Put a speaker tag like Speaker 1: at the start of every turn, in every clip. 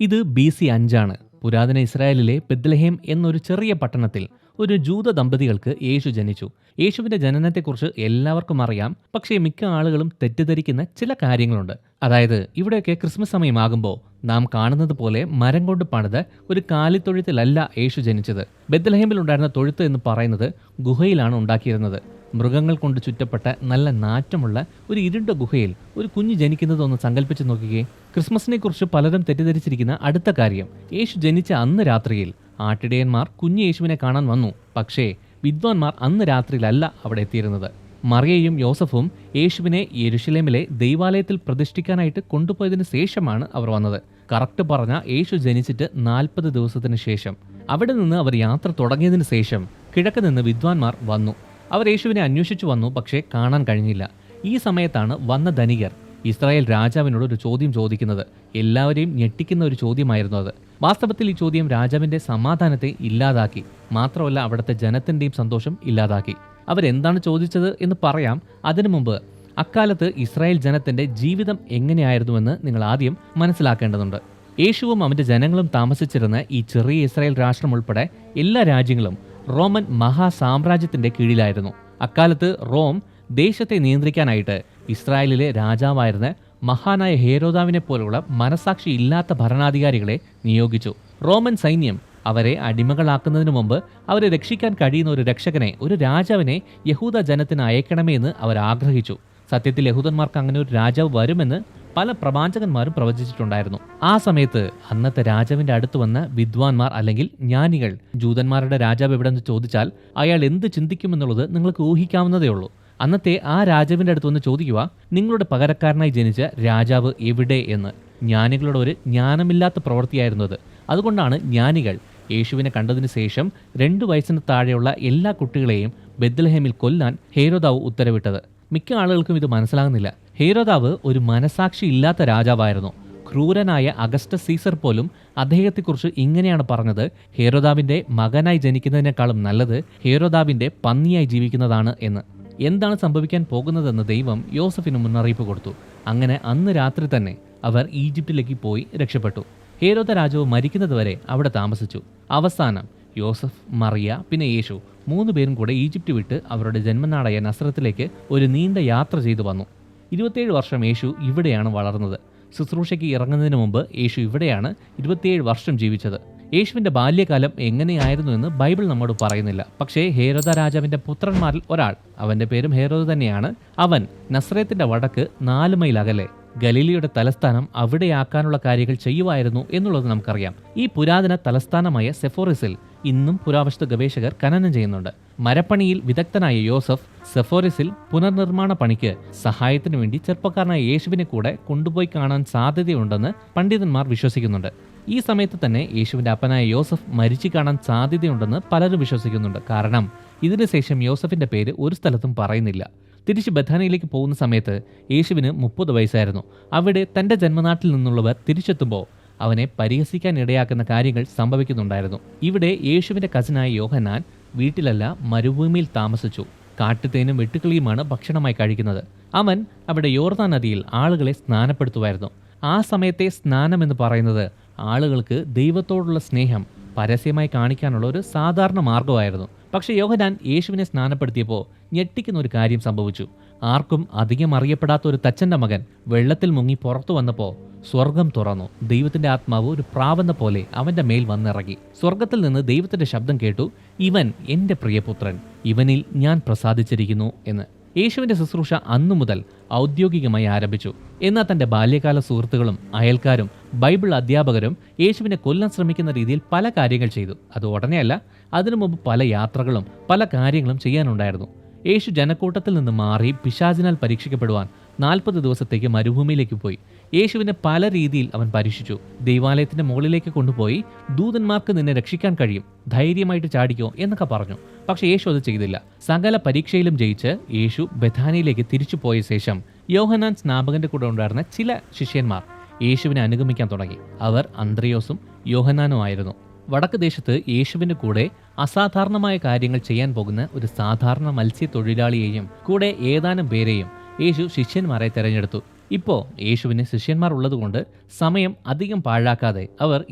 Speaker 1: ഇത് BC 5 പുരാതന ഇസ്രായേലിലെ ബെത്ലഹേം എന്നൊരു ചെറിയ പട്ടണത്തിൽ ഒരു ജൂത ദമ്പതികൾക്ക് യേശു ജനിച്ചു. യേശുവിന്റെ ജനനത്തെക്കുറിച്ച് എല്ലാവർക്കും അറിയാം. പക്ഷേ മിക്ക ആളുകളും തെറ്റിദ്ധരിക്കുന്ന ചില കാര്യങ്ങളുണ്ട്. അതായത് ഇവിടെയൊക്കെ ക്രിസ്മസ് സമയമാകുമ്പോൾ നാം കാണുന്നത് പോലെ മരം കൊണ്ട് പണിത് ഒരു കാലിത്തൊഴുത്തിലല്ല യേശു ജനിച്ചത്. ബെത്ലഹേമിൽ ഉണ്ടായിരുന്ന തൊഴുത്ത് എന്ന് പറയുന്നത് ഗുഹയിലാണ് ഉണ്ടാക്കിയിരുന്നത്. മൃഗങ്ങൾ കൊണ്ട് ചുറ്റപ്പെട്ട നല്ല നാറ്റമുള്ള ഒരു ഇരുണ്ട ഗുഹയിൽ ഒരു കുഞ്ഞ് ജനിക്കുന്നതൊന്ന് സങ്കല്പിച്ച് നോക്കുകയെ. ക്രിസ്മസിനെ കുറിച്ച് പലരും തെറ്റിദ്ധരിച്ചിരിക്കുന്ന അടുത്ത കാര്യം, യേശു ജനിച്ച അന്ന് രാത്രിയിൽ ആട്ടിടയന്മാർ കുഞ്ഞ് യേശുവിനെ കാണാൻ വന്നു. പക്ഷേ വിദ്വാൻമാർ അന്ന് രാത്രിയിലല്ല അവിടെ എത്തിയിരുന്നത്. മറിയയും യോസഫും യേശുവിനെ യെരുശലേമിലെ ദൈവാലയത്തിൽ പ്രതിഷ്ഠിക്കാനായിട്ട് കൊണ്ടുപോയതിനു ശേഷമാണ് അവർ വന്നത്. കറക്റ്റ് പറഞ്ഞ യേശു ജനിച്ചിട്ട് 40 ദിവസത്തിന് ശേഷം. അവിടെ നിന്ന് അവർ യാത്ര തുടങ്ങിയതിനു ശേഷം കിഴക്ക് നിന്ന് വിദ്വാൻമാർ വന്നു. അവർ യേശുവിനെ അന്വേഷിച്ചു വന്നു, പക്ഷേ കാണാൻ കഴിഞ്ഞില്ല. ഈ സമയത്താണ് വന്ന ധനികർ ഇസ്രായേൽ രാജാവിനോട് ഒരു ചോദ്യം ചോദിക്കുന്നത്. എല്ലാവരെയും ഞെട്ടിക്കുന്ന ഒരു ചോദ്യമായിരുന്നു അത്. വാസ്തവത്തിൽ ഈ ചോദ്യം രാജാവിന്റെ സമാധാനത്തെ ഇല്ലാതാക്കി. മാത്രമല്ല അവിടുത്തെ ജനത്തിന്റെയും സന്തോഷം ഇല്ലാതാക്കി. അവരെന്താണ് ചോദിച്ചത് എന്ന് പറയാം. അതിനു മുമ്പ് അക്കാലത്ത് ഇസ്രായേൽ ജനത്തിന്റെ ജീവിതം എങ്ങനെയായിരുന്നുവെന്ന് നിങ്ങൾ ആദ്യം മനസ്സിലാക്കേണ്ടതുണ്ട്. യേശുവും അവന്റെ ജനങ്ങളും താമസിച്ചിരുന്ന ഈ ചെറിയ ഇസ്രായേൽ രാഷ്ട്രം ഉൾപ്പെടെ എല്ലാ രാജ്യങ്ങളും റോമൻ മഹാസാമ്രാജ്യത്തിന്റെ കീഴിലായിരുന്നു. അക്കാലത്ത് റോം ദേശത്തെ നിയന്ത്രിക്കാനായിട്ട് ഇസ്രായേലിലെ രാജാവായിരുന്ന മഹാനായ ഹേരോദാവിനെ പോലുള്ള മനസാക്ഷി ഇല്ലാത്ത ഭരണാധികാരികളെ നിയോഗിച്ചു. റോമൻ സൈന്യം അവരെ അടിമകളാക്കുന്നതിന് മുമ്പ് അവരെ രക്ഷിക്കാൻ കഴിയുന്ന ഒരു രക്ഷകനെ, ഒരു രാജാവിനെ യഹൂദ ജനത്തിന് അയക്കണമേ എന്ന് അവർ ആഗ്രഹിച്ചു. സത്യത്തിൽ യഹൂദന്മാർക്ക് അങ്ങനെ ഒരു രാജാവ് വരുമെന്ന് പല പ്രവാചകന്മാരും പ്രവചിച്ചിട്ടുണ്ടായിരുന്നു. ആ സമയത്ത് അന്നത്തെ രാജാവിന്റെ അടുത്ത് വന്ന വിദ്വാൻമാർ അല്ലെങ്കിൽ ജ്ഞാനികൾ ജൂതന്മാരുടെ രാജാവ് എവിടെന്ന് ചോദിച്ചാൽ അയാൾ എന്ത് ചിന്തിക്കുമെന്നുള്ളത് നിങ്ങൾക്ക് ഊഹിക്കാവുന്നതേ ഉള്ളൂ. അന്നത്തെ ആ രാജാവിന്റെ അടുത്ത് വന്ന് ചോദിക്കുക, നിങ്ങളുടെ പകരക്കാരനായി ജനിച്ച രാജാവ് എവിടെ എന്ന്. ജ്ഞാനികളുടെ ഒരു ജ്ഞാനമില്ലാത്ത പ്രവൃത്തിയായിരുന്നു അത്. അതുകൊണ്ടാണ് ജ്ഞാനികൾ യേശുവിനെ കണ്ടതിന് ശേഷം 2 വയസ്സിന് താഴെയുള്ള എല്ലാ കുട്ടികളെയും ബെത്ലഹേമിൽ കൊല്ലാൻ ഹേരോദാവ് ഉത്തരവിട്ടത്. മിക്ക ആളുകൾക്കും ഇത് മനസ്സിലാകുന്നില്ല. ഹേരോദാവ് ഒരു മനസാക്ഷി ഇല്ലാത്ത രാജാവായിരുന്നു. ക്രൂരനായ അഗസ്റ്റസ് സീസർ പോലും അദ്ദേഹത്തെക്കുറിച്ച് ഇങ്ങനെയാണ് പറഞ്ഞത്, ഹേരോദാവിന്റെ മകനായി ജനിക്കുന്നതിനേക്കാളും നല്ലത് ഹേരോദാവിന്റെ പന്നിയായി ജീവിക്കുന്നതാണ് എന്ന്. എന്താണ് സംഭവിക്കാൻ പോകുന്നതെന്ന് ദൈവം യോസഫിന് മുന്നറിയിപ്പ് കൊടുത്തു. അങ്ങനെ അന്ന് രാത്രി തന്നെ അവർ ഈജിപ്തിലേക്ക് പോയി രക്ഷപ്പെട്ടു. ഹേരോദ രാജാവ് മരിക്കുന്നതുവരെ അവിടെ താമസിച്ചു. അവസാനം യോസഫ്, മറിയ, പിന്നെ യേശു 3 പേരും കൂടെ ഈജിപ്റ്റ് വിട്ട് അവരുടെ ജന്മനാടായ നസ്രത്തിലേക്ക് ഒരു നീണ്ട യാത്ര ചെയ്തു വന്നു. 27 വർഷം യേശു ഇവിടെയാണ് വളർന്നത്. ശുശ്രൂഷയ്ക്ക് ഇറങ്ങുന്നതിന് മുമ്പ് യേശു ഇവിടെയാണ് 27 വർഷം ജീവിച്ചത്. യേശുവിന്റെ ബാല്യകാലം എങ്ങനെയായിരുന്നു എന്ന് ബൈബിൾ നമ്മോട് പറയുന്നില്ല. പക്ഷേ ഹേരോദ രാജാവിന്റെ പുത്രന്മാരിൽ ഒരാൾ, അവന്റെ പേരും ഹേരോദ് തന്നെയാണ്, അവൻ നസ്രേത്തിന്റെ വടക്ക് 4 മൈൽ അകലെ ഗലീലയുടെ തലസ്ഥാനം അവിടെയാക്കാനുള്ള കാര്യങ്ങൾ ചെയ്യുമായിരുന്നു എന്നുള്ളത് നമുക്കറിയാം. ഈ പുരാതന തലസ്ഥാനമായ സെഫോറിസിൽ ഇന്നും പുരാവസ്തു ഗവേഷകർ ഖനനം ചെയ്യുന്നുണ്ട്. മരപ്പണിയിൽ വിദഗ്ധനായ യോസഫ് സെഫോറിസിൽ പുനർനിർമ്മാണ പണിക്ക് സഹായത്തിനു വേണ്ടി ചെറുപ്പക്കാരനായ യേശുവിനെ കൂടെ കൊണ്ടുപോയി കാണാൻ സാധ്യതയുണ്ടെന്ന് പണ്ഡിതന്മാർ വിശ്വസിക്കുന്നുണ്ട്. ഈ സമയത്ത് തന്നെ യേശുവിന്റെ അപ്പനായ യോസഫ് മരിച്ചു കാണാൻ സാധ്യതയുണ്ടെന്ന് പലരും വിശ്വസിക്കുന്നുണ്ട്. കാരണം ഇതിനുശേഷം യോസഫിന്റെ പേര് ഒരു സ്ഥലത്തും പറയുന്നില്ല. തിരിച്ച് ബഥാനിയിലേക്ക് പോകുന്ന സമയത്ത് യേശുവിന് 30 വയസ്സായിരുന്നു. അവിടെ തൻ്റെ ജന്മനാട്ടിൽ നിന്നുള്ളവർ തിരിച്ചെത്തുമ്പോൾ അവനെ പരിഹസിക്കാൻ ഇടയാക്കുന്ന കാര്യങ്ങൾ സംഭവിക്കുന്നുണ്ടായിരുന്നു. ഇവിടെ യേശുവിൻ്റെ കസിനായ യോഹന്നാൻ വീട്ടിലല്ല, മരുഭൂമിയിൽ താമസിച്ചു. കാട്ടുതേനും വെട്ടുക്കിളിയുമാണ് ഭക്ഷണമായി കഴിക്കുന്നത്. അവൻ അവിടെ യോർദാൻ നദിയിൽ ആളുകളെ സ്നാനപ്പെടുത്തുമായിരുന്നു. ആ സമയത്തെ സ്നാനം എന്ന് പറയുന്നത് ആളുകൾക്ക് ദൈവത്തോടുള്ള സ്നേഹം പരസ്യമായി കാണിക്കാനുള്ള ഒരു സാധാരണ മാർഗമായിരുന്നു. പക്ഷേ യോഹന്നാൻ യേശുവിനെ സ്നാനപ്പെടുത്തിയപ്പോൾ ഞെട്ടിക്കുന്ന ഒരു കാര്യം സംഭവിച്ചു. ആർക്കും അധികം അറിയപ്പെടാത്ത ഒരു തച്ചൻ്റെ മകൻ വെള്ളത്തിൽ മുങ്ങി പുറത്തു വന്നപ്പോൾ സ്വർഗം തുറന്നു. ദൈവത്തിന്റെ ആത്മാവ് ഒരു പ്രാവെന്ന പോലെ അവന്റെ മേൽ വന്നിറങ്ങി. സ്വർഗത്തിൽ നിന്ന് ദൈവത്തിന്റെ ശബ്ദം കേട്ടു, ഇവൻ എൻ്റെ പ്രിയപുത്രൻ, ഇവനിൽ ഞാൻ പ്രസാദിച്ചിരിക്കുന്നു എന്ന്. യേശുവിന്റെ ശുശ്രൂഷ അന്നു മുതൽ ഔദ്യോഗികമായി ആരംഭിച്ചു. എന്നാൽ തന്റെ ബാല്യകാല സുഹൃത്തുക്കളും അയൽക്കാരും ബൈബിൾ അധ്യാപകരും യേശുവിനെ കൊല്ലാൻ ശ്രമിക്കുന്ന രീതിയിൽ പല കാര്യങ്ങൾ ചെയ്തു. അത് ഉടനെയല്ല, അതിനു മുമ്പ് പല യാത്രകളും പല കാര്യങ്ങളും ചെയ്യാനുണ്ടായിരുന്നു. യേശു ജനക്കൂട്ടത്തിൽ നിന്ന് മാറി പിശാചിനാൽ പരീക്ഷിക്കപ്പെടുവാൻ 40 ദിവസത്തേക്ക് മരുഭൂമിയിലേക്ക് പോയി. യേശുവിനെ പല രീതിയിൽ അവൻ പരീക്ഷിച്ചു. ദൈവാലയത്തിന്റെ മുകളിലേക്ക് കൊണ്ടുപോയി ദൂതന്മാർക്ക് നിന്നെ രക്ഷിക്കാൻ കഴിയും, ധൈര്യമായിട്ട് ചാടിക്കോ എന്നൊക്കെ പറഞ്ഞു. പക്ഷെ യേശു അത് ചെയ്തില്ല. സകല പരീക്ഷയിലും ജയിച്ച് യേശു ബഥാനിയിലേക്ക് തിരിച്ചു പോയ ശേഷം യോഹന്നാൻ സ്നാപകന്റെ കൂടെ ഉണ്ടായിരുന്ന ചില ശിഷ്യന്മാർ യേശുവിനെ അനുഗമിക്കാൻ തുടങ്ങി. അവർ അന്ത്രയോസും യോഹന്നാനും ആയിരുന്നു. വടക്ക് ദേശത്ത് യേശുവിന്റെ കൂടെ അസാധാരണമായ കാര്യങ്ങൾ ചെയ്യാൻ പോകുന്ന ഒരു സാധാരണ മത്സ്യത്തൊഴിലാളിയെയും കൂടെ ഏതാനും പേരെയും യേശു ശിഷ്യന്മാരെ തെരഞ്ഞെടുത്തു. ഇപ്പോൾ യേശുവിന് ശിഷ്യന്മാർ ഉള്ളതുകൊണ്ട് സമയം അധികം പാഴാക്കാതെ അവർ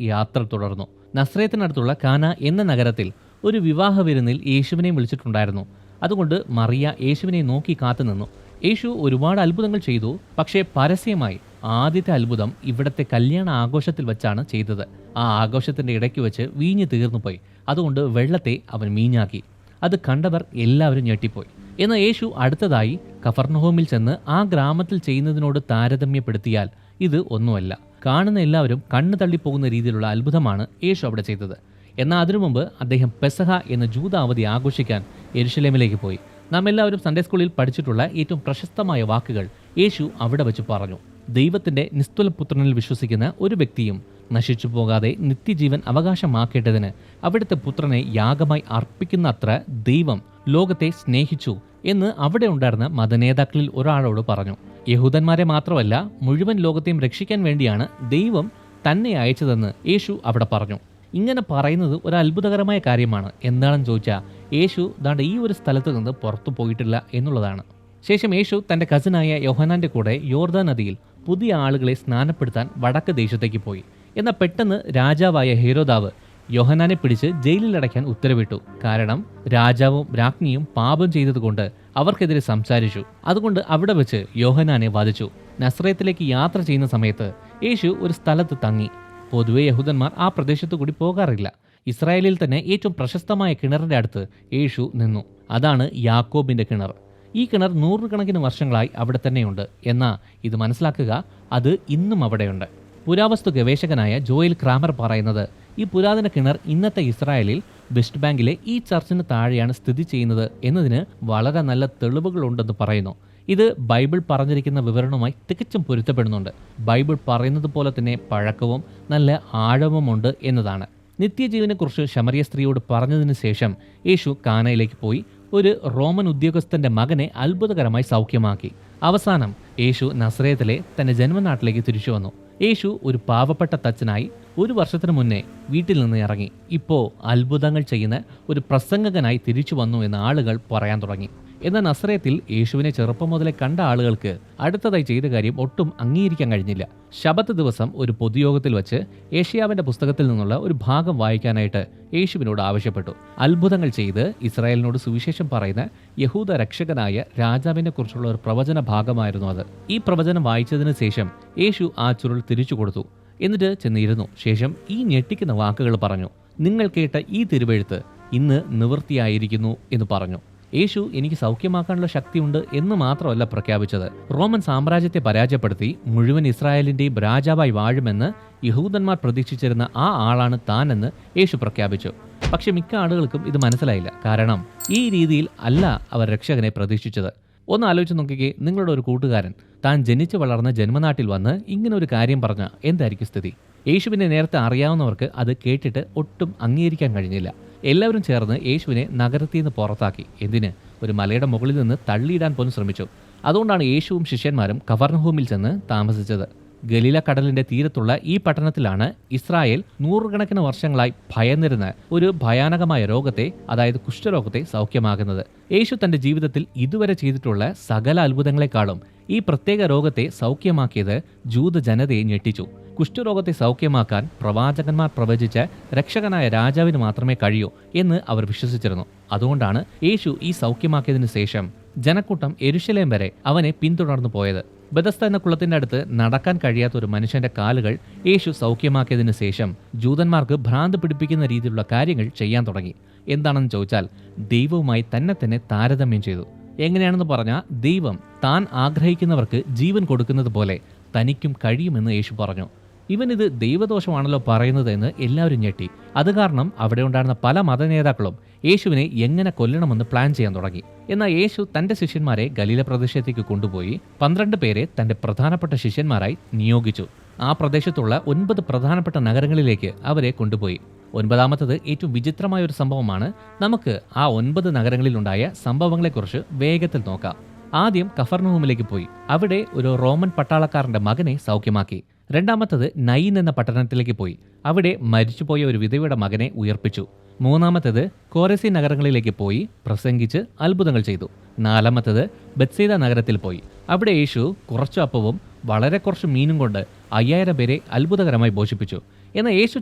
Speaker 1: യാത്ര തുടർന്നു. നസ്രയത്തിനടുത്തുള്ള കാന എന്ന നഗരത്തിൽ ഒരു വിവാഹ വിരുന്നിൽ യേശുവിനെ വിളിച്ചിട്ടുണ്ടായിരുന്നു. അതുകൊണ്ട് മറിയ യേശുവിനെ നോക്കി കാത്തുനിന്നു. യേശു ഒരുപാട് അത്ഭുതങ്ങൾ ചെയ്തു. പക്ഷേ പരസ്യമായി ആദ്യത്തെ അത്ഭുതം ഇവിടത്തെ കല്യാണ ആഘോഷത്തിൽ വെച്ചാണ് ചെയ്തത്. ആ ആഘോഷത്തിന്റെ ഇടയ്ക്ക് വെച്ച് വീഞ്ഞ് തീർന്നുപോയി. അതുകൊണ്ട് വെള്ളത്തെ അവൻ വീഞ്ഞാക്കി. അത് കണ്ടവർ എല്ലാവരും ഞെട്ടിപ്പോയി. എന്നാൽ യേശു അടുത്തതായി കഫർനഹൂമിൽ ചെന്ന് ആ ഗ്രാമത്തിൽ ചെയ്യുന്നതിനോട് താരതമ്യപ്പെടുത്തിയാൽ ഇത് ഒന്നുമല്ല. കാണുന്ന എല്ലാവരും കണ്ണു തള്ളിപ്പോകുന്ന രീതിയിലുള്ള അത്ഭുതമാണ് യേശു അവിടെ ചെയ്തത്. എന്നാൽ അതിനു മുമ്പ് അദ്ദേഹം പെസഹ എന്ന ജൂത അവധി ആഘോഷിക്കാൻ യെരുശലേമിലേക്ക് പോയി. നാം എല്ലാവരും സൺഡേ സ്കൂളിൽ പഠിച്ചിട്ടുള്ള ഏറ്റവും പ്രശസ്തമായ വാക്കുകൾ യേശു അവിടെ വെച്ച് പറഞ്ഞു. ദൈവത്തിന്റെ നിസ്തുല പുത്രനിൽ വിശ്വസിക്കുന്ന ഒരു വ്യക്തിയും നശിച്ചു പോകാതെ നിത്യജീവൻ അവകാശമാക്കേണ്ടതിന് അവിടുത്തെ പുത്രനെ യാഗമായി അർപ്പിക്കുന്ന അത്ര ദൈവം ലോകത്തെ സ്നേഹിച്ചു എന്ന് അവിടെ ഉണ്ടായിരുന്ന മതനേതാക്കളിൽ ഒരാളോട് പറഞ്ഞു. യഹൂദന്മാരെ മാത്രമല്ല, മുഴുവൻ ലോകത്തെയും രക്ഷിക്കാൻ വേണ്ടിയാണ് ദൈവം തന്നെ അയച്ചതെന്ന് യേശു അവിടെ പറഞ്ഞു. ഇങ്ങനെ പറയുന്നത് ഒരു അത്ഭുതകരമായ കാര്യമാണ്. എന്താണെന്ന് ചോദിച്ചാൽ യേശു ദാണ്ട് ഈ ഒരു സ്ഥലത്ത് നിന്ന് പുറത്തു പോയിട്ടില്ല എന്നുള്ളതാണ്. ശേഷം യേശു തൻ്റെ കസിനായ യോഹന്നാൻ്റെ കൂടെ യോർദാൻ നദിയിൽ പുതിയ ആളുകളെ സ്നാനപ്പെടുത്താൻ വടക്ക് ദേശത്തേക്ക് പോയി. എന്നാൽ പെട്ടെന്ന് രാജാവായ ഹെരോദാവ് യോഹന്നാനെ പിടിച്ച് ജയിലിലടയ്ക്കാൻ ഉത്തരവിട്ടു. കാരണം രാജാവും രാജ്ഞിയും പാപം ചെയ്തതുകൊണ്ട് അവർക്കെതിരെ സംസാരിച്ചു. അതുകൊണ്ട് അവിടെ വെച്ച് യോഹന്നാനെ വധിച്ചു. നസ്രയത്തിലേക്ക് യാത്ര ചെയ്യുന്ന സമയത്ത് യേശു ഒരു സ്ഥലത്ത് തങ്ങി. പൊതുവെ യഹൂദന്മാർ ആ പ്രദേശത്തു കൂടി പോകാറില്ല. ഇസ്രായേലിൽ തന്നെ ഏറ്റവും പ്രശസ്തമായ കിണറിന്റെ അടുത്ത് യേശു നിന്നു. അതാണ് യാക്കോബിന്റെ കിണർ. ഈ കിണർ നൂറുകണക്കിന് വർഷങ്ങളായി അവിടെ തന്നെയുണ്ട്. എന്നാൽ ഇത് മനസ്സിലാക്കുക, അത് ഇന്നും അവിടെയുണ്ട്. പുരാവസ്തു ഗവേഷകനായ ജോയൽ ക്രാമർ പറയുന്നത് ഈ പുരാതന കിണർ ഇന്നത്തെ ഇസ്രായേലിൽ വെസ്റ്റ് ബാങ്കിലെ ഈ ചർച്ചിന് താഴെയാണ് സ്ഥിതി ചെയ്യുന്നത് എന്നതിന് വളരെ നല്ല തെളിവുകളുണ്ടെന്ന് പറയുന്നു. ഇത് ബൈബിൾ പറഞ്ഞിരിക്കുന്ന വിവരണവുമായി തികച്ചും പൊരുത്തപ്പെടുന്നുണ്ട്. ബൈബിൾ പറയുന്നത് പോലെ തന്നെ പഴക്കവും നല്ല ആഴവുമുണ്ട് എന്നതാണ്. നിത്യജീവനെക്കുറിച്ച് ശമരിയ സ്ത്രീയോട് പറഞ്ഞതിന് ശേഷം യേശു കാനയിലേക്ക് പോയി ഒരു റോമൻ ഉദ്യോഗസ്ഥന്റെ മകനെ അത്ഭുതകരമായി സൗഖ്യമാക്കി. അവസാനം യേശു നസ്രയത്തിലെ തന്റെ ജന്മനാട്ടിലേക്ക് തിരിച്ചു വന്നു. യേശു ഒരു പാവപ്പെട്ട തച്ചനായി 1 വർഷത്തിന് മുന്നേ വീട്ടിൽ നിന്ന് ഇറങ്ങി. ഇപ്പോൾ അത്ഭുതങ്ങൾ ചെയ്യുന്ന ഒരു പ്രസംഗകനായി തിരിച്ചു വന്നു എന്ന് ആളുകൾ പറയാൻ തുടങ്ങി. എന്നാൽ നസ്രയത്തിൽ യേശുവിനെ ചെറുപ്പം മുതലേ കണ്ട ആളുകൾക്ക് അടുത്തതായി ചെയ്ത കാര്യം ഒട്ടും അംഗീകരിക്കാൻ കഴിഞ്ഞില്ല. ശബത്ത് ദിവസം ഒരു പൊതുയോഗത്തിൽ വെച്ച് യേശയ്യാവിന്റെ പുസ്തകത്തിൽ നിന്നുള്ള ഒരു ഭാഗം വായിക്കാനായിട്ട് യേശുവിനോട് ആവശ്യപ്പെട്ടു. അത്ഭുതങ്ങൾ ചെയ്ത് ഇസ്രായേലിനോട് സുവിശേഷം പറയുന്ന യഹൂദ രക്ഷകനായ രാജാവിനെ കുറിച്ചുള്ള ഒരു പ്രവചന ഭാഗമായിരുന്നു അത്. ഈ പ്രവചനം വായിച്ചതിന് ശേഷം യേശു ആ ചുരുൾ തിരിച്ചു കൊടുത്തു. എന്നിട്ട് ചെന്നിരുന്നു. ശേഷം ഈ ഞെട്ടിക്കുന്ന വാക്കുകൾ പറഞ്ഞു: നിങ്ങൾ കേട്ട ഈ തിരുവെഴുത്ത് ഇന്ന് നിവൃത്തിയായിരിക്കുന്നു എന്ന് പറഞ്ഞു. യേശു എനിക്ക് സൗഖ്യമാക്കാനുള്ള ശക്തിയുണ്ട് എന്ന് മാത്രമല്ല പ്രഖ്യാപിച്ചത്, റോമൻ സാമ്രാജ്യത്തെ പരാജയപ്പെടുത്തി മുഴുവൻ ഇസ്രായേലിന്റെയും രാജാവായി വാഴുമെന്ന് യഹൂദന്മാർ പ്രതീക്ഷിച്ചിരുന്ന ആ ആളാണ് താനെന്ന് യേശു പ്രഖ്യാപിച്ചു. പക്ഷെ മിക്ക ആളുകൾക്കും ഇത് മനസ്സിലായില്ല. കാരണം ഈ രീതിയിൽ അല്ല അവർ രക്ഷകനെ പ്രതീക്ഷിച്ചത്. ഒന്ന് ആലോചിച്ച് നോക്കിക്കേ, നിങ്ങളുടെ ഒരു കൂട്ടുകാരൻ താൻ ജനിച്ചു വളർന്ന ജന്മനാട്ടിൽ വന്ന് ഇങ്ങനെ ഒരു കാര്യം പറഞ്ഞാൽ എന്തായിരിക്കും സ്ഥിതി? യേശുവിനെ നേരത്തെ അറിയാവുന്നവർക്ക് അത് കേട്ടിട്ട് ഒട്ടും അംഗീകരിക്കാൻ കഴിഞ്ഞില്ല. എല്ലാവരും ചേർന്ന് യേശുവിനെ നഗരത്തിൽ നിന്ന് പുറത്താക്കി. എന്തിന്? ഒരു മലയുടെ മുകളിൽ നിന്ന് തള്ളിയിടാൻ പോലും ശ്രമിച്ചു. അതുകൊണ്ടാണ് യേശുവും ശിഷ്യന്മാരും കഫർനഹൂമിൽ ചെന്ന് താമസിച്ചത്. ഗലീല കടലിന്റെ തീരത്തുള്ള ഈ പട്ടണത്തിലാണ് ഇസ്രായേൽ നൂറുകണക്കിന് വർഷങ്ങളായി ഭയന്നിരുന്ന ഒരു ഭയാനകമായ രോഗത്തെ, അതായത് കുഷ്ഠരോഗത്തെ സൗഖ്യമാകുന്നത്. യേശു തന്റെ ജീവിതത്തിൽ ഇതുവരെ ചെയ്തിട്ടുള്ള സകല അത്ഭുതങ്ങളെക്കാളും ഈ പ്രത്യേക രോഗത്തെ സൗഖ്യമാക്കിയത് ജൂത ജനതയെ ഞെട്ടിച്ചു. കുഷ്ഠരോഗത്തെ സൗഖ്യമാക്കാൻ പ്രവാചകന്മാർ പ്രവചിച്ച രക്ഷകനായ രാജാവിന് മാത്രമേ കഴിയൂ എന്ന് അവർ വിശ്വസിച്ചിരുന്നു. അതുകൊണ്ടാണ് യേശു ഈ സൗഖ്യമാക്കിയതിനു ശേഷം ജനക്കൂട്ടം യെരുശലേം വരെ അവനെ പിന്തുടർന്നു പോയത്. ബെഥസ്ദ എന്ന കുളത്തിന്റെ അടുത്ത് നടക്കാൻ കഴിയാത്ത ഒരു മനുഷ്യന്റെ കാലുകൾ യേശു സൗഖ്യമാക്കിയതിനു ശേഷം ജൂതന്മാർക്ക് ഭ്രാന്ത് പിടിപ്പിക്കുന്ന രീതിയിലുള്ള കാര്യങ്ങൾ ചെയ്യാൻ തുടങ്ങി. എന്താണെന്ന് ചോദിച്ചാൽ ദൈവവുമായി തന്നെ താരതമ്യം ചെയ്തു. എങ്ങനെയാണെന്ന് പറഞ്ഞാൽ, ദൈവം താൻ ആഗ്രഹിക്കുന്നവർക്ക് ജീവൻ കൊടുക്കുന്നത് പോലെ തനിക്കും കഴിയുമെന്ന് യേശു പറഞ്ഞു. ഇവനിത് ദൈവദോഷമാണല്ലോ പറയുന്നത് എന്ന് എല്ലാവരും ഞെട്ടി. അത് കാരണം അവിടെ ഉണ്ടായിരുന്ന പല മതനേതാക്കളും യേശുവിനെ എങ്ങനെ കൊല്ലണമെന്ന് പ്ലാൻ ചെയ്യാൻ തുടങ്ങി. എന്നാൽ യേശു തന്റെ ശിഷ്യന്മാരെ ഗലീല പ്രദേശത്തേക്ക് കൊണ്ടുപോയി 12 പേരെ തന്റെ പ്രധാനപ്പെട്ട ശിഷ്യന്മാരായി നിയോഗിച്ചു. ആ പ്രദേശത്തുള്ള 9 പ്രധാനപ്പെട്ട നഗരങ്ങളിലേക്ക് അവരെ കൊണ്ടുപോയി. 9ാമത്തത് ഏറ്റവും വിചിത്രമായ ഒരു സംഭവമാണ്. നമുക്ക് ആ 9 നഗരങ്ങളിലുണ്ടായ സംഭവങ്ങളെക്കുറിച്ച് വേഗത്തിൽ നോക്കാം. ആദ്യം കഫർനഹൂമിലേക്ക് പോയി. അവിടെ ഒരു റോമൻ പട്ടാളക്കാരന്റെ മകനെ സൗഖ്യമാക്കി. രണ്ടാമത്തത് നൈൻ എന്ന പട്ടണത്തിലേക്ക് പോയി. അവിടെ മരിച്ചുപോയ ഒരു വിധവയുടെ മകനെ ഉയർപ്പിച്ചു. മൂന്നാമത്തേത് കോരസി നഗരങ്ങളിലേക്ക് പോയി പ്രസംഗിച്ച് അത്ഭുതങ്ങൾ ചെയ്തു. നാലാമത്തേത് ബെത്സൈദ നഗരത്തിൽ പോയി. അവിടെ യേശു കുറച്ചു അപ്പവും വളരെ കുറച്ച് മീനും കൊണ്ട് 5000 പേരെ അത്ഭുതകരമായി പോഷിപ്പിച്ചു. എന്നാൽ യേശു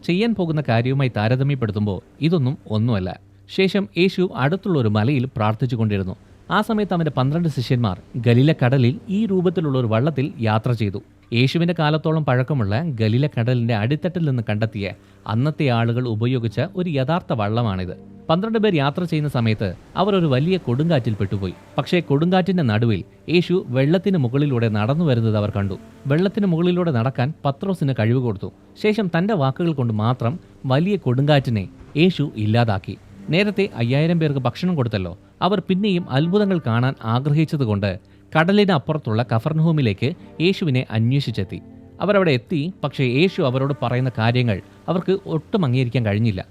Speaker 1: ചെയ്യാൻ പോകുന്ന കാര്യവുമായി താരതമ്യപ്പെടുത്തുമ്പോൾ ഇതൊന്നും ഒന്നുമല്ല. ശേഷം യേശു അടുത്തുള്ള ഒരു മലയിൽ പ്രാർത്ഥിച്ചു കൊണ്ടിരുന്നു. ആ സമയത്ത് അവൻ്റെ 12 ശിഷ്യന്മാർ ഗലീല കടലിൽ ഈ രൂപത്തിലുള്ള ഒരു വള്ളത്തിൽ യാത്ര ചെയ്തു. യേശുവിൻ്റെ കാലത്തോളം പഴക്കമുള്ള ഗലീല കടലിൻ്റെ അടിത്തട്ടിൽ നിന്ന് കണ്ടെത്തിയ അന്നത്തെ ആളുകൾ ഉപയോഗിച്ച ഒരു യഥാർത്ഥ വള്ളമാണിത്. 12 പേർ യാത്ര ചെയ്യുന്ന സമയത്ത് അവർ ഒരു വലിയ കൊടുങ്കാറ്റിൽ പെട്ടുപോയി. പക്ഷേ കൊടുങ്കാറ്റിന്റെ നടുവിൽ യേശു വെള്ളത്തിന് മുകളിലൂടെ നടന്നു വരുന്നത് അവർ കണ്ടു. വെള്ളത്തിന് മുകളിലൂടെ നടക്കാൻ പത്രോസിന് കഴിവ് കൊടുത്തു. ശേഷം തൻ്റെ വാക്കുകൾ കൊണ്ട് മാത്രം വലിയ കൊടുങ്കാറ്റിനെ യേശു ഇല്ലാതാക്കി. നേരത്തെ 5000 പേർക്ക് ഭക്ഷണം കൊടുത്തല്ലോ. അവർ പിന്നെയും അത്ഭുതങ്ങൾ കാണാൻ ആഗ്രഹിച്ചതുകൊണ്ട് കടലിന് അപ്പുറത്തുള്ള കഫർനഹൂമിലേക്ക് യേശുവിനെ അന്വേഷിച്ചെത്തി. അവരവിടെ എത്തി. പക്ഷേ യേശു അവരോട് പറയുന്ന കാര്യങ്ങൾ അവർക്ക് ഒട്ടും അംഗീകരിക്കാൻ കഴിഞ്ഞില്ല.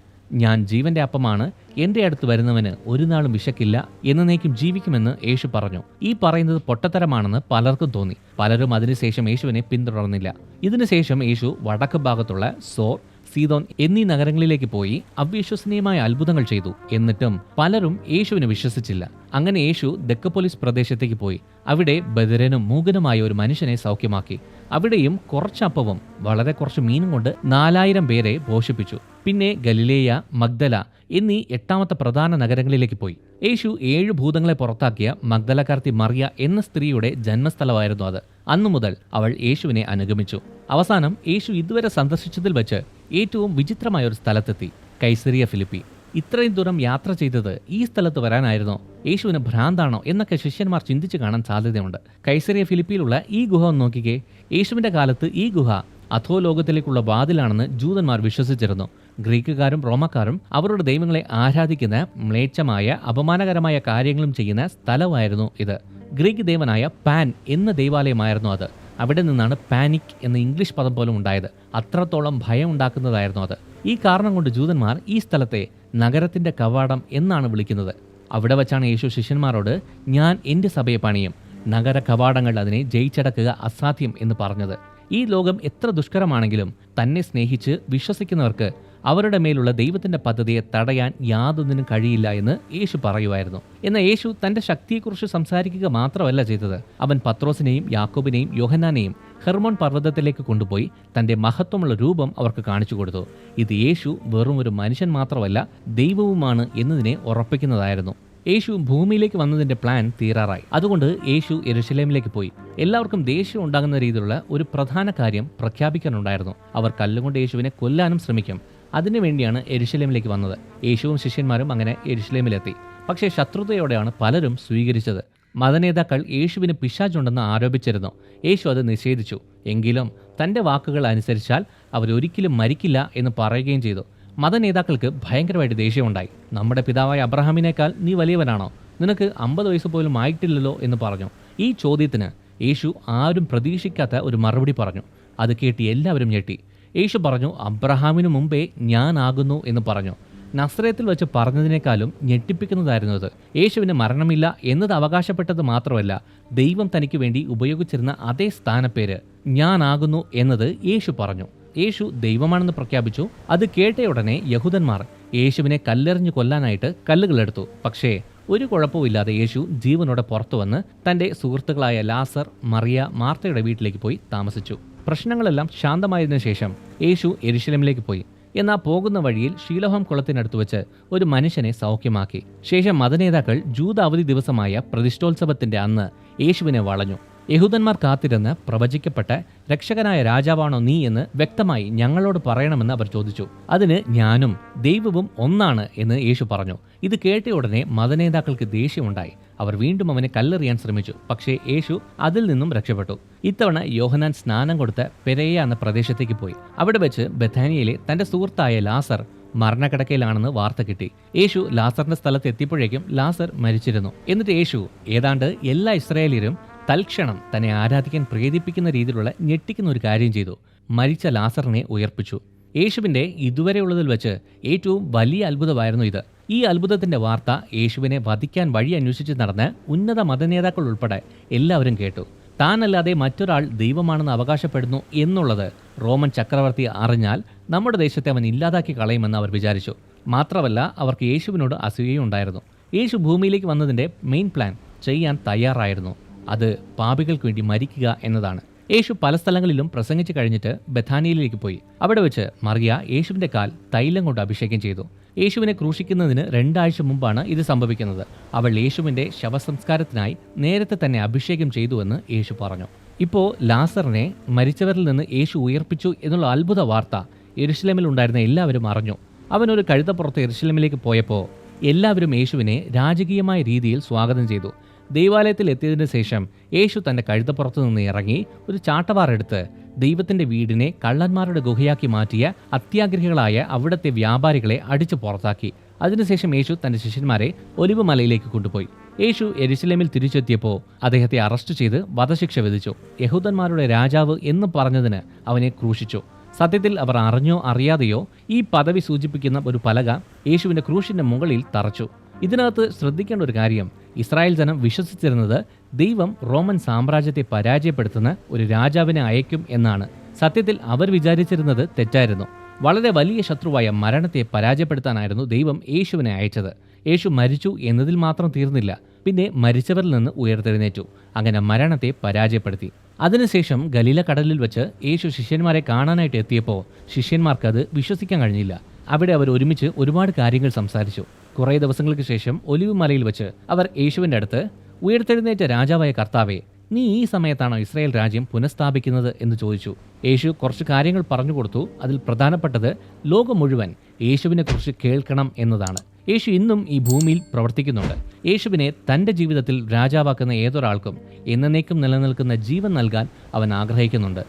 Speaker 1: ഞാൻ ജീവന്റെ അപ്പമാണ്, എൻ്റെ അടുത്ത് വരുന്നവന് ഒരു നാളും വിശക്കില്ല, എന്നേക്കും ജീവിക്കുമെന്ന് യേശു പറഞ്ഞു. ഈ പറയുന്നത് പൊട്ടത്തരമാണെന്ന് പലർക്കും തോന്നി. പലരും അതിനുശേഷം യേശുവിനെ പിന്തുടർന്നില്ല. ഇതിനുശേഷം യേശു വടക്ക് ഭാഗത്തുള്ള സോർ, സീദോൻ എന്നീ നഗരങ്ങളിലേക്ക് പോയി അവിശ്വസനീയമായ അത്ഭുതങ്ങൾ ചെയ്തു. എന്നിട്ടും പലരും യേശുവിനെ വിശ്വസിച്ചില്ല. അങ്ങനെ യേശു ദെക്കപോലിസ് പ്രദേശത്തേക്ക് പോയി. അവിടെ ബധിരനും മൂകനുമായ ഒരു മനുഷ്യനെ സൗഖ്യമാക്കി. അവിടെയും കുറച്ചപ്പവും വളരെ കുറച്ച് മീനും കൊണ്ട് 4000 പേരെ പോഷിപ്പിച്ചു. പിന്നെ ഗലിലേയ, മഗ്ദല എന്നീ 8ാമത്തെ പ്രധാന നഗരങ്ങളിലേക്ക് പോയി. യേശു 7 ഭൂതങ്ങളെ പുറത്താക്കിയ മഗ്ദലക്കാർത്തി മറിയ എന്ന സ്ത്രീയുടെ ജന്മസ്ഥലമായിരുന്നു അത്. അന്നു മുതൽ അവൾ യേശുവിനെ അനുഗമിച്ചു. അവസാനം യേശു ഇതുവരെ സന്ദർശിച്ചതിൽ വെച്ച് ഏറ്റവും വിചിത്രമായ ഒരു സ്ഥലത്തെത്തി, കൈസരിയ ഫിലിപ്പി. ഇത്രയും ദൂരം യാത്ര ചെയ്തത് ഈ സ്ഥലത്ത് വരാനായിരുന്നോ? യേശുവിന് ഭ്രാന്താണോ എന്നൊക്കെ ശിഷ്യന്മാർ ചിന്തിച്ചു കാണാൻ സാധ്യതയുണ്ട്. കൈസരിയ ഫിലിപ്പിയിലുള്ള ഈ ഗുഹ ഒന്ന് നോക്കിക്കേ. യേശുവിൻ്റെ കാലത്ത് ഈ ഗുഹ അധോലോകത്തിലേക്കുള്ള വാതിലാണെന്ന് ജൂതന്മാർ വിശ്വസിച്ചിരുന്നു. ഗ്രീക്കുകാരും റോമക്കാരും അവരുടെ ദൈവങ്ങളെ ആരാധിക്കുന്ന മ്ലേച്ഛമായ അപമാനകരമായ കാര്യങ്ങളും ചെയ്യുന്ന സ്ഥലമായിരുന്നു ഇത്. ഗ്രീക്ക് ദേവനായ പാൻ എന്ന ദൈവാലയമായിരുന്നു അത്. അവിടെ നിന്നാണ് പാനിക് എന്ന ഇംഗ്ലീഷ് പദം പോലും ഉണ്ടായത്. അത്രത്തോളം ഭയം ഉണ്ടാക്കുന്നതായിരുന്നു അത്. ഈ കാരണം കൊണ്ട് ജൂതന്മാർ ഈ സ്ഥലത്തെ നഗരത്തിന്റെ കവാടം എന്നാണ് വിളിക്കുന്നത്. അവിടെ വച്ചാണ് യേശു ശിഷ്യന്മാരോട്, ഞാൻ എൻ്റെ സഭയെ പണിയും, നഗര കവാടങ്ങൾ അതിനെ ജയിച്ചടക്കുക അസാധ്യം എന്ന് പറഞ്ഞത്. ഈ ലോകം എത്ര ദുഷ്കരമാണെങ്കിലും തന്നെ സ്നേഹിച്ച് വിശ്വസിക്കുന്നവർക്ക് അവരുടെ മേലുള്ള ദൈവത്തിന്റെ പദ്ധതിയെ തടയാൻ യാതൊന്നിനും കഴിയില്ല എന്ന് യേശു പറയുമായിരുന്നു. എന്നാൽ യേശു തന്റെ ശക്തിയെക്കുറിച്ച് സംസാരിക്കുക മാത്രമല്ല ചെയ്തത്. അവൻ പത്രോസിനെയും യാക്കോബിനെയും യോഹന്നാനെയും ഹെർമോൻ പർവ്വതത്തിലേക്ക് കൊണ്ടുപോയി തന്റെ മഹത്വമുള്ള രൂപം അവർക്ക് കാണിച്ചു കൊടുത്തു. ഇത് യേശു വെറും ഒരു മനുഷ്യൻ മാത്രമല്ല, ദൈവവുമാണ് എന്നതിനെ ഉറപ്പിക്കുന്നതായിരുന്നു. യേശു ഭൂമിയിലേക്ക് വന്നതിന്റെ പ്ലാൻ തീരാറായി. അതുകൊണ്ട് യേശു യെരുശലേമിലേക്ക് പോയി. എല്ലാവർക്കും ദേഷ്യം ഉണ്ടാകുന്ന രീതിയിലുള്ള ഒരു പ്രധാന കാര്യം പ്രഖ്യാപിക്കാനുണ്ടായിരുന്നു. അവർ കല്ലുകൊണ്ട് യേശുവിനെ കൊല്ലാനും ശ്രമിക്കും. അതിനുവേണ്ടിയാണ് യെരുശലേമിലേക്ക് വന്നത്. യേശുവും ശിഷ്യന്മാരും അങ്ങനെ യെരുശലേമിലെത്തി. പക്ഷേ ശത്രുതയോടെയാണ് പലരും സ്വീകരിച്ചത്. മതനേതാക്കൾ യേശുവിന് പിശാചുണ്ടെന്ന് ആരോപിച്ചിരുന്നു. യേശു അത് നിഷേധിച്ചു. എങ്കിലും തൻ്റെ വാക്കുകൾ അനുസരിച്ചാൽ അവരൊരിക്കലും മരിക്കില്ല എന്ന് പറയുകയും ചെയ്തു. മതനേതാക്കൾക്ക് ഭയങ്കരമായിട്ട് ദേഷ്യമുണ്ടായി. നമ്മുടെ പിതാവായ അബ്രഹാമിനേക്കാൾ നീ വലിയവനാണോ? നിനക്ക് 50 വയസ്സ് പോലും ആയിട്ടില്ലല്ലോ എന്ന് പറഞ്ഞു. ഈ ചോദ്യത്തിന് യേശു ആരും പ്രതീക്ഷിക്കാത്ത ഒരു മറുപടി പറഞ്ഞു. അത് കേട്ട് എല്ലാവരും ഞെട്ടി. യേശു പറഞ്ഞു, അബ്രഹാമിനു മുമ്പേ ഞാനാകുന്നു എന്ന് പറഞ്ഞു. നസ്രയത്തിൽ വെച്ച് പറഞ്ഞതിനേക്കാളും ഞെട്ടിപ്പിക്കുന്നതായിരുന്നു അത്. യേശുവിന് മരണമില്ല എന്നത് അവകാശപ്പെട്ടത് മാത്രമല്ല, ദൈവം തനിക്ക് വേണ്ടി ഉപയോഗിച്ചിരുന്ന അതേ സ്ഥാനപ്പേര് ഞാനാകുന്നു എന്നത് യേശു പറഞ്ഞു. യേശു ദൈവമാണെന്ന് പ്രഖ്യാപിച്ചു. അത് കേട്ടയുടനെ യഹൂദന്മാർ യേശുവിനെ കല്ലെറിഞ്ഞു കൊല്ലാനായിട്ട് കല്ലുകളെടുത്തു. പക്ഷേ ഒരു കുഴപ്പമില്ലാതെ യേശു ജീവനോടെ പുറത്തു വന്ന് തൻ്റെ സുഹൃത്തുക്കളായ ലാസർ, മറിയ, മാർത്തയുടെ വീട്ടിലേക്ക് പോയി താമസിച്ചു. പ്രശ്നങ്ങളെല്ലാം ശാന്തമായതിനു ശേഷം യേശു യെരുശലേമിലേക്ക് പോയി. എന്നാൽ പോകുന്ന വഴിയിൽ ഷീലോഹാം കുളത്തിനടുത്ത് വെച്ച് ഒരു മനുഷ്യനെ സൗഖ്യമാക്കി. ശേഷം മതനേതാക്കൾ ജൂത അവധി ദിവസമായ പ്രതിഷ്ഠോത്സവത്തിന്റെ അന്ന് യേശുവിനെ വളഞ്ഞു. യഹൂദന്മാർ കാത്തിരുന്ന് പ്രവചിക്കപ്പെട്ട രക്ഷകനായ രാജാവാണോ നീ എന്ന് വ്യക്തമായി ഞങ്ങളോട് പറയണമെന്ന് അവർ ചോദിച്ചു. അതിന് ഞാനും ദൈവവും ഒന്നാണ് എന്ന് യേശു പറഞ്ഞു. ഇത് കേട്ട ഉടനെ മതനേതാക്കൾക്ക് ദേഷ്യമുണ്ടായി. അവർ വീണ്ടും അവനെ കല്ലെറിയാൻ ശ്രമിച്ചു. പക്ഷേ യേശു അതിൽ നിന്നും രക്ഷപ്പെട്ടു. ഇത്തവണ യോഹന്നാൻ സ്നാനം കൊടുത്ത് പെരേയ എന്ന പ്രദേശത്തേക്ക് പോയി. അവിടെ വെച്ച് ബഥാനിയയിലെ തന്റെ സുഹൃത്തായ ലാസർ മരണക്കിടക്കയിലാണെന്ന് വാർത്ത കിട്ടി. യേശു ലാസറിന്റെ സ്ഥലത്ത് എത്തിയപ്പോഴേക്കും ലാസർ മരിച്ചിരുന്നു. എന്നിട്ട് യേശു ഏതാണ്ട് എല്ലാ ഇസ്രായേലിയരും തൽക്ഷണം തന്നെ ആരാധിക്കാൻ പ്രേരിപ്പിക്കുന്ന രീതിയിലുള്ള ഞെട്ടിക്കുന്ന ഒരു കാര്യം ചെയ്തു. മരിച്ച ലാസറിനെ ഉയർപ്പിച്ചു. യേശുവിന്റെ ഇതുവരെയുള്ളതിൽ വെച്ച് ഏറ്റവും വലിയ അത്ഭുതമായിരുന്നു ഇത്. ഈ അത്ഭുതത്തിന്റെ വാർത്ത യേശുവിനെ വധിക്കാൻ വഴി അന്വേഷിച്ച് നടന്ന ഉന്നത മതനേതാക്കൾ ഉൾപ്പെടെ എല്ലാവരും കേട്ടു. താനല്ലാതെ മറ്റൊരാൾ ദൈവമാണെന്ന് അവകാശപ്പെടുന്നു എന്നുള്ളത് റോമൻ ചക്രവർത്തി അറിഞ്ഞാൽ നമ്മുടെ ദേശത്തെ അവൻ ഇല്ലാതാക്കി കളയുമെന്ന് അവർ വിചാരിച്ചു. മാത്രമല്ല, അവർക്ക് യേശുവിനോട് അസൂയയുണ്ടായിരുന്നു. യേശു ഭൂമിയിലേക്ക് വന്നതിൻ്റെ മെയിൻ പ്ലാൻ ചെയ്യാൻ തയ്യാറായിരുന്നു. അത് പാപികൾക്ക് വേണ്ടി മരിക്കുക എന്നതാണ്. യേശു പല സ്ഥലങ്ങളിലും പ്രസംഗിച്ചു കഴിഞ്ഞിട്ട് ബഥാനിയയിലേക്ക് പോയി. അവിടെ വെച്ച് മറിയ യേശുവിൻ്റെ കാൽ തൈലം കൊണ്ട് അഭിഷേകം ചെയ്തു. യേശുവിനെ ക്രൂശിക്കുന്നതിന് 2 ആഴ്ച മുമ്പാണ് ഇത് സംഭവിക്കുന്നത്. അവൾ യേശുവിൻ്റെ ശവസംസ്കാരത്തിനായി നേരത്തെ തന്നെ അഭിഷേകം ചെയ്തുവെന്ന് യേശു പറഞ്ഞു. ഇപ്പോൾ ലാസറിനെ മരിച്ചവരിൽ നിന്ന് യേശു ഉയർപ്പിച്ചു എന്നുള്ള അത്ഭുത വാർത്ത യെരുശലേമിൽ ഉണ്ടായിരുന്ന എല്ലാവരും അറിഞ്ഞു. അവനൊരു കഴുതപ്പുറത്ത് യെരുശലേമിലേക്ക് പോയപ്പോൾ എല്ലാവരും യേശുവിനെ രാജകീയമായ രീതിയിൽ സ്വാഗതം ചെയ്തു. ദൈവാലയത്തിൽ എത്തിയതിനു ശേഷം യേശു തൻ്റെ കഴുതപ്പുറത്ത് നിന്ന് ഇറങ്ങി ഒരു ചാട്ടവാറെടുത്ത് ദൈവത്തിൻ്റെ വീടിനെ കള്ളന്മാരുടെ ഗുഹയാക്കി മാറ്റിയ അത്യാഗ്രഹികളായ അവിടുത്തെ വ്യാപാരികളെ അടിച്ചു പുറത്താക്കി. അതിനുശേഷം യേശു തൻ്റെ ശിഷ്യന്മാരെ ഒലിവ് മലയിലേക്ക് കൊണ്ടുപോയി. യേശു യെരുശലേമിൽ തിരിച്ചെത്തിയപ്പോൾ അദ്ദേഹത്തെ അറസ്റ്റ് ചെയ്ത് വധശിക്ഷ വിധിച്ചു. യഹൂദന്മാരുടെ രാജാവ് എന്ന് പറഞ്ഞതിന് അവനെ ക്രൂശിച്ചു. സത്യത്തിൽ അവർ അറിഞ്ഞോ അറിയാതെയോ ഈ പദവി സൂചിപ്പിക്കുന്ന ഒരു പലക യേശുവിൻ്റെ ക്രൂശിൻ്റെ മുകളിൽ തറച്ചു. ഇതിനകത്ത് ശ്രദ്ധിക്കേണ്ട ഒരു കാര്യം, ഇസ്രായേൽ ജനം വിശ്വസിച്ചിരുന്നത് ദൈവം റോമൻ സാമ്രാജ്യത്തെ പരാജയപ്പെടുത്തുന്ന ഒരു രാജാവിനെ അയക്കും എന്നാണ്. സത്യത്തിൽ അവർ വിചാരിച്ചിരുന്നത് തെറ്റായിരുന്നു. വളരെ വലിയ ശത്രുവായ മരണത്തെ പരാജയപ്പെടുത്താനായിരുന്നു ദൈവം യേശുവിനെ അയച്ചത്. യേശു മരിച്ചു എന്നതിൽ മാത്രം തീർന്നില്ല, പിന്നെ മരിച്ചവരിൽ നിന്ന് ഉയർത്തെഴുന്നേറ്റു. അങ്ങനെ മരണത്തെ പരാജയപ്പെടുത്തി. അതിനുശേഷം ഗലീല കടലിൽ വെച്ച് യേശു ശിഷ്യന്മാരെ കാണാനായിട്ട് എത്തിയപ്പോൾ ശിഷ്യന്മാർക്കത് വിശ്വസിക്കാൻ കഴിഞ്ഞില്ല. അവിടെ അവർ ഒരുമിച്ച് ഒരുപാട് കാര്യങ്ങൾ സംസാരിച്ചു. കുറേ ദിവസങ്ങൾക്ക് ശേഷം ഒലിവ് മലയിൽ വെച്ച് അവർ യേശുവിൻ്റെ അടുത്ത്, ഉയർത്തെഴുന്നേറ്റ രാജാവായ കർത്താവേ, നീ ഈ സമയത്താണോ ഇസ്രായേൽ രാജ്യം പുനഃസ്ഥാപിക്കുന്നത് എന്ന് ചോദിച്ചു. യേശു കുറച്ച് കാര്യങ്ങൾ പറഞ്ഞു കൊടുത്തു. അതിൽ പ്രധാനപ്പെട്ടത് ലോകം മുഴുവൻ യേശുവിനെക്കുറിച്ച് കേൾക്കണം എന്നതാണ്. യേശു ഇന്നും ഈ ഭൂമിയിൽ പ്രവർത്തിക്കുന്നുണ്ട്. യേശുവിനെ തൻ്റെ ജീവിതത്തിൽ രാജാവാക്കുന്ന ഏതൊരാൾക്കും എന്നേക്കും നിലനിൽക്കുന്ന ജീവൻ നൽകാൻ അവൻ ആഗ്രഹിക്കുന്നുണ്ട്.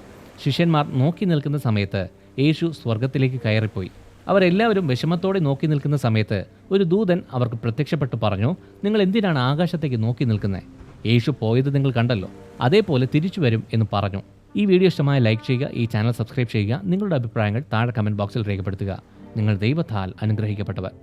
Speaker 1: ശിഷ്യന്മാർ നോക്കി നിൽക്കുന്ന സമയത്ത് യേശു സ്വർഗത്തിലേക്ക് കയറിപ്പോയി. അവരെല്ലാവരും വിഷമത്തോടെ നോക്കി നിൽക്കുന്ന സമയത്ത് ഒരു ദൂതൻ അവർക്ക് പ്രത്യക്ഷപ്പെട്ട് പറഞ്ഞു, നിങ്ങൾ എന്തിനാണ് ആകാശത്തേക്ക് നോക്കി നിൽക്കുന്നത്? യേശു പോയത് നിങ്ങൾ കണ്ടല്ലോ, അതേപോലെ തിരിച്ചു വരും എന്ന് പറഞ്ഞു. ഈ വീഡിയോ ഇഷ്ടമായ ലൈക്ക് ചെയ്യുക, ഈ ചാനൽ സബ്സ്ക്രൈബ് ചെയ്യുക, നിങ്ങളുടെ അഭിപ്രായങ്ങൾ താഴെ കമൻറ്റ് ബോക്സിൽ രേഖപ്പെടുത്തുക. നിങ്ങൾ ദൈവത്താൽ അനുഗ്രഹിക്കപ്പെട്ടവർ.